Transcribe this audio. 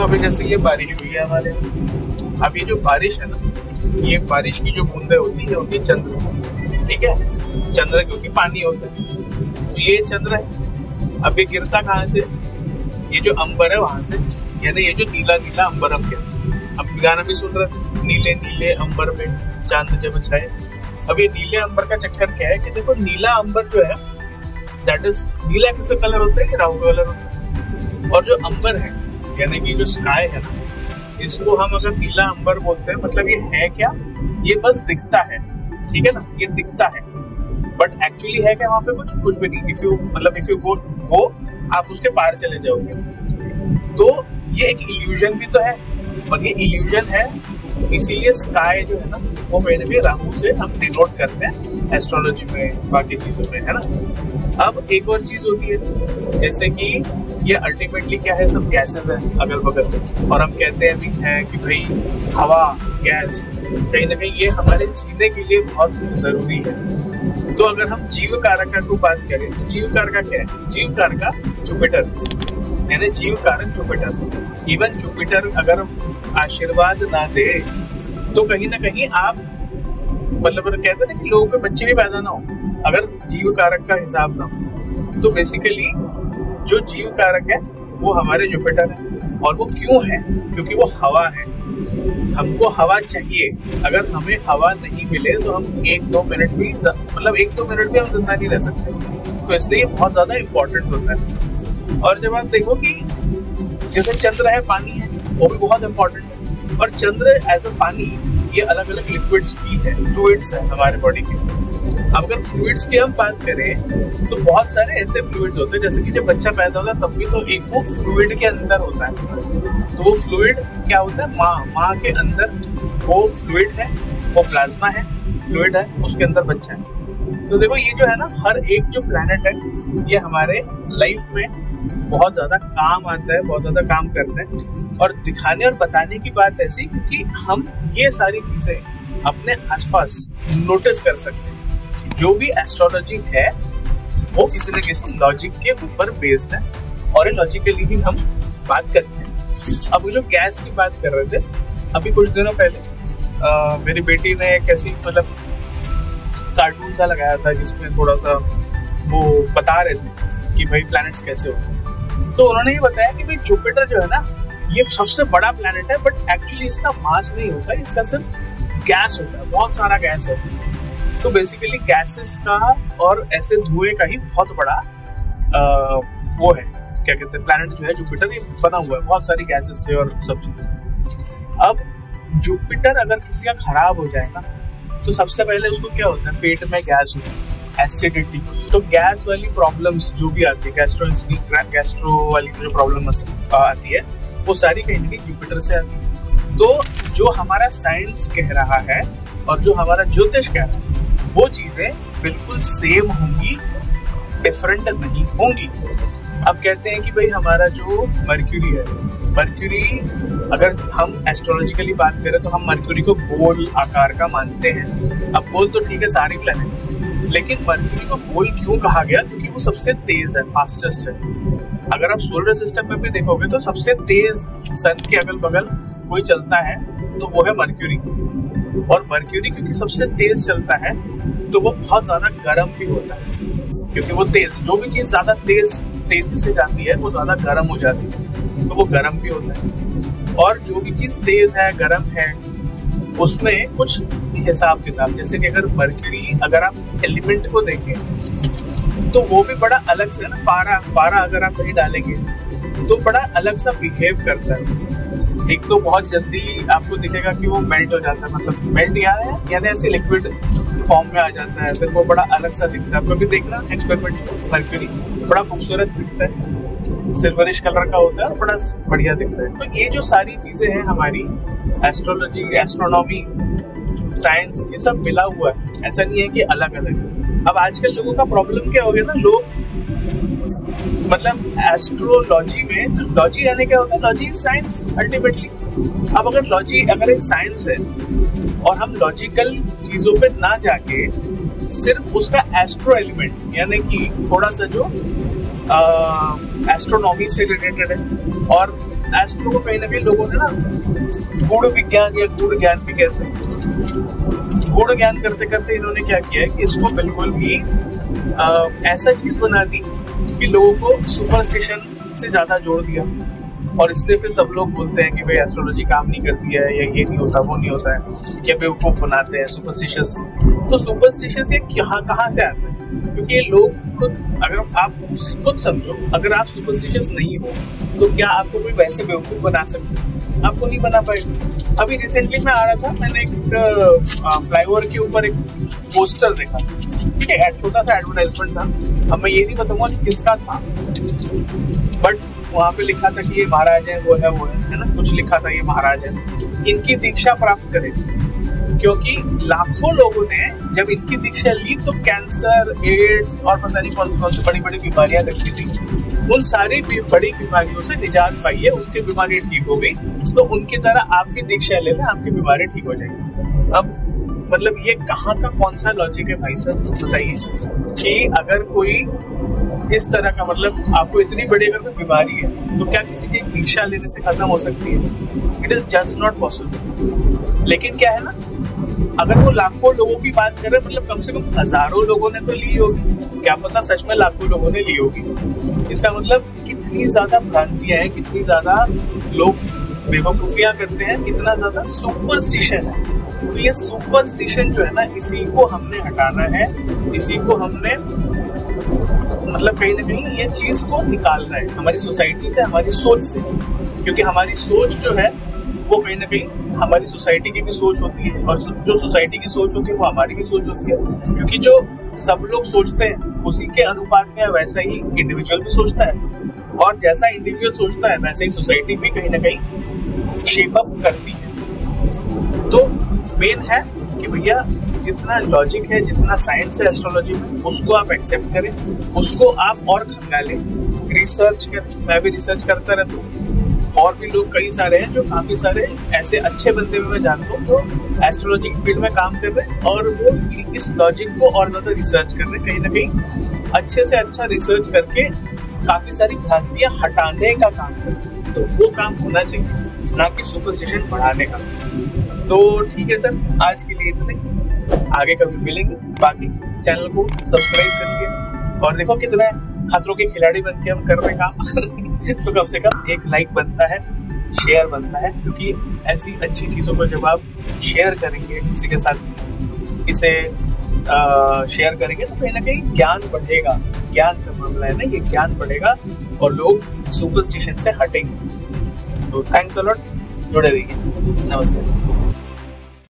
अभी जैसे ये बारिश हुई है हमारे यहाँ। अब ये जो बारिश है ना, ये बारिश की जो बूंदे होती है चंद्र, ठीक है। चंद्र क्योंकि पानी होता है, तो ये चंद्र है। अब ये गिरता कहाँ से? ये जो अंबर है वहां से, यानी ये जो नीला नीला अंबर हम कहते हैं। अब गाना भी सुन रहे थे, नीले नीले अंबर में चांद जब छाए। अब ये नीले अंबर का चक्कर क्या है कि देखो, नीला अंबर जो है दैट इज, नीला किसका कलर होता है कि राहु का कलर होता है। और जो अंबर है यानी कि जो स्काई है ना, इसको हम अगर नीला अंबर बोलते हैं, मतलब ये है क्या? ये बस दिखता है, ठीक है ना, ये दिखता है, बट एक्चुअली है क्या वहां पे? कुछ भी नहीं। इफ यू गो आप उसके पार चले जाओगे। तो ये एक इल्यूजन भी तो है, और ये इल्यूजन है, इसीलिए स्काई जो है ना वो मैंने भी राहु से हम डिनोट करते हैं एस्ट्रोलॉजी में, बाकी चीजों में, है ना। अब एक और चीज होती है, जैसे कि ये अल्टीमेटली क्या है, सब गैसेस है अगल बगल, और हम कहते हैं भी है कि भाई हवा, गैस, कहीं ना कहीं ये हमारे जीने के लिए बहुत जरूरी है। तो अगर हम जीव कारक की बात करें तो जीव कारक क्या है? जीव कारक जुपिटर, यानी जीव कारक जुपिटर। इवन जुपिटर अगर आशीर्वाद ना दे तो कहीं ना कहीं आप, मतलब कहते हैं ना कि लोगों के बच्चे भी पैदा ना हो अगर जीव कारक का हिसाब ना हो। तो बेसिकली जो जीव कारक है वो हमारे जुपिटर है। और वो क्यों है? क्योंकि वो हवा है, हमको हवा चाहिए। अगर हमें हवा नहीं मिले तो हम 1-2 मिनट भी, मतलब 1-2 मिनट भी हम जिंदा नहीं रह सकते। तो इसलिए बहुत ज्यादा इम्पोर्टेंट होता है। और जब आप देखो कि जैसे चंद्र है, पानी है, वो भी बहुत इम्पोर्टेंट है। और चंद्र एज अ पानी, ये अलग अलग लिक्विड्स भी है, फ्लूइड्स है हमारे बॉडी के। अब अगर फ्लूइड्स की हम बात करें तो बहुत सारे ऐसे फ्लूइड्स होते हैं, जैसे कि जब बच्चा पैदा होता है तब भी तो एक वो फ्लूइड के अंदर होता है। तो वो फ्लूइड क्या होता है? माँ के अंदर वो फ्लूइड है, वो प्लाज्मा है, फ्लूइड है, उसके अंदर बच्चा है। तो देखो ये जो है ना, हर एक जो प्लैनेट है ये हमारे लाइफ में बहुत ज्यादा काम आता है, बहुत ज्यादा काम करता है। और दिखाने और बताने की बात ऐसी, क्योंकि हम ये सारी चीजें अपने आसपास नोटिस कर सकते हैं। जो भी एस्ट्रोलॉजी है वो किसी न किसी लॉजिक के ऊपर बेस्ड है, और लॉजिकली ही हम बात करते हैं। अब जो गैस की बात कर रहे थे, अभी कुछ दिनों पहले मेरी बेटी ने एक ऐसी, मतलब कार्टून सा लगाया था जिसमें थोड़ा सा वो बता रहे थे कि भाई प्लैनेट्स कैसे होते हैं। तो उन्होंने ये बताया कि भाई जुपिटर जो है ना, ये सबसे बड़ा प्लैनेट है, बट एक्चुअली इसका मास नहीं होता, इसका सिर्फ गैस होता है, बहुत सारा गैस है। तो बेसिकली गैसेस का और ऐसे धुएं का ही बहुत बड़ा वो है, क्या कहते हैं, प्लैनेट जो है जुपिटर, ये बना हुआ है बहुत सारी गैसेस से और सब चीजें। अब जुपिटर अगर किसी का खराब हो जाए ना, तो सबसे पहले उसको क्या होता है? पेट में गैस होती है, एसिडिटी। तो गैस वाली प्रॉब्लम्स जो भी आती है, गैस्ट्रो वाली जो प्रॉब्लम आती है, वो सारी कहीं ना कहीं जुपिटर से आती है। तो जो हमारा साइंस कह रहा है और जो हमारा ज्योतिष कह रहा है, वो चीजें बिल्कुल सेम होंगी, डिफरेंट नहीं होंगी। अब कहते हैं कि भाई हमारा जो मर्क्यूरी है, मर्क्यूरी अगर हम एस्ट्रोलॉजिकली बात करें तो हम मर्क्यूरी को गोल आकार का मानते हैं। अब गोल तो ठीक है सारी प्लैनेट, लेकिन मर्क्यूरी को गोल क्यों कहा गया? क्योंकि वो सबसे तेज है, फास्टेस्ट है। अगर आप सोलर सिस्टम में भी देखोगे तो सबसे तेज सन के अगल बगल कोई चलता है तो वो है मर्क्यूरी। और मर्क्यूरी क्योंकि सबसे तेज चलता है तो वो बहुत ज्यादा गर्म भी होता है, क्योंकि वो तेज, जो भी चीज ज्यादा तेजी से जाती है वो ज्यादा गर्म हो जाती है, तो वो गर्म भी होता है। और जो भी चीज तेज है, गर्म है, उसमें कुछ हिसाब किताब, जैसे कि अगर मर्क्यूरी, अगर आप एलिमेंट को देखें तो वो भी बड़ा अलग से है ना, पारा अगर आप कहीं डालेंगे तो बड़ा अलग सा बिहेव करता है। एक तो बहुत जल्दी आपको दिखेगा कि वो मेल्ट हो जाता है, मतलब मेल्ट यानी ऐसे लिक्विड फॉर्म में आ जाता है, फिर वो बड़ा अलग सा दिखता है। कभी देखना एक्सपेरिमेंट्स में, मर्क्यूरी बड़ा खूबसूरत दिखता है, सिल्वरिश कलर का होता है और बड़ा बढ़िया दिखता है। तो ये जो सारी चीजें हैं हमारी एस्ट्रोलॉजी, एस्ट्रोनॉमी, साइंस, ये सब मिला हुआ है, ऐसा नहीं है कि अलग अलग। अब आजकल लोगों का प्रॉब्लम क्या हो गया ना, लोग मतलब एस्ट्रोलॉजी में, लॉजी यानी क्या होता है? Logy is science ultimately. अब अगर एक साइंस है और हम लॉजिकल चीजों पे ना जाके सिर्फ उसका एस्ट्रो एलिमेंट, यानी कि थोड़ा सा जो एस्ट्रोनॉमी से रिलेटेड है और एस्ट्रो को कहीं ना कहीं लोगों ने ना गूढ़ विज्ञान या गूढ़ ज्ञान भी कहते हैं, गूढ़ ज्ञान करते करते इन्होंने क्या किया है कि इसको बिल्कुल ही ऐसा चीज बना दी कि लोगों को सुपरस्टिशन से ज्यादा जोड़ दिया, और इसलिए फिर सब लोग बोलते हैं कि भाई एस्ट्रोलॉजी काम नहीं करती है, या ये नहीं होता, वो नहीं होता है, या बेवकूफ बनाते हैं सुपरस्टिशियस। तो सुपरस्टिशियस ये कहाँ से आता है? क्योंकि ये लोग खुद, अगर आप खुद समझो, अगर आप सुपरस्टिशियस नहीं हो तो क्या आपको कोई वैसे बेवकूफ बना सकते? आपको नहीं बना पाएगा। अभी रिसेंटली मैं आ रहा था, मैंने एक फ्लाईओवर के ऊपर एक पोस्टर देखा, ठीक है, छोटा सा एडवर्टाइजमेंट था। अब मैं ये नहीं बताऊंगा कि किसका था, बट वहाँ पे लिखा था कि ये महाराज है, वो है ना, कुछ लिखा था ये महाराज है, इनकी दीक्षा प्राप्त करें। क्योंकि लाखों लोगों ने जब इनकी दीक्षा ली तो कैंसर, एड्स और पता नहीं कौन कौन सी बड़ी बड़ी बीमारियां लगती थी, उन सारी बड़ी बीमारियों से निजात पाई है, उनकी बीमारी ठीक हो गई। तो उनकी तरह आप भी दीक्षा ले लें, आपकी बीमारी ठीक हो जाएगी। अब मतलब ये कहाँ का कौन सा लॉजिक है भाई साहब, बताइए कि अगर कोई इस तरह का, मतलब आपको इतनी बड़ी अगर कोई बीमारी है तो क्या किसी की दीक्षा लेने से खत्म हो सकती है? It is just not possible. लेकिन क्या है ना, अगर वो लाखों लोगों की बात करें, मतलब कम से कम हजारों लोगों ने तो ली होगी, क्या पता सच में लाखों लोगों ने ली होगी। इसका मतलब कितनी ज्यादा भ्रांतियां हैं, कितनी ज्यादा लोग बेवकूफियां करते हैं, कितना ज्यादा सुपरस्टिशन है। तो ये सुपरस्टिशन जो है ना, इसी को हमने हटाना है, इसी को हमने मतलब कहीं ना कहीं ये चीज को निकालना है हमारी सोसाइटी से, हमारी सोच से। क्योंकि हमारी सोच जो है वो कहीं ना कहीं हमारी सोसाइटी की भी सोच होती है, और जो सोसाइटी की सोच होती है वो हमारी भी सोच होती है। क्योंकि जो सब लोग सोचते हैं उसी के अनुपात में वैसा ही इंडिविजुअल भी सोचता है, और जैसा इंडिविजुअल सोचता है वैसे ही सोसाइटी भी कहीं ना कहीं शेप अप करती है। तो मेन है कि भैया जितना लॉजिक है, जितना साइंस है एस्ट्रोलॉजी में, उसको आप एक्सेप्ट करें, उसको आप और खंगालें, रिसर्च करें। मैं भी रिसर्च करता रहता हूँ, और भी लोग कई सारे हैं जो काफी सारे ऐसे अच्छे बंदे मैं जानता हूँ जो एस्ट्रोलॉजी की फील्ड में काम कर रहे हैं, और वो इस लॉजिक को और ज्यादा रिसर्च कर रहे हैं, कहीं ना कहीं अच्छे से अच्छा रिसर्च करके काफी सारी भ्रांतियां हटाने का काम करते हैं। तो वो काम होना चाहिए, ना कि सुपरस्टिशन बढ़ाने का। तो ठीक है सर, आज के लिए इतने, आगे कभी मिलेंगे। बाकी चैनल को सब्सक्राइब करिए, और देखो कितना खतरों के खिलाड़ी बन के हम कर रहे काम तो कम से कम एक लाइक बनता है, शेयर बनता है, क्योंकि ऐसी अच्छी चीजों को जब आप शेयर करेंगे, किसी के साथ इसे शेयर करेंगे, तो कहीं ना कहीं ज्ञान बढ़ेगा। ज्ञान का मामला है ना, ये ज्ञान बढ़ेगा और लोग सुपरस्टिशन से हटेंगे। तो थैंक्स अ लॉट, जुड़े रहिए। नमस्ते।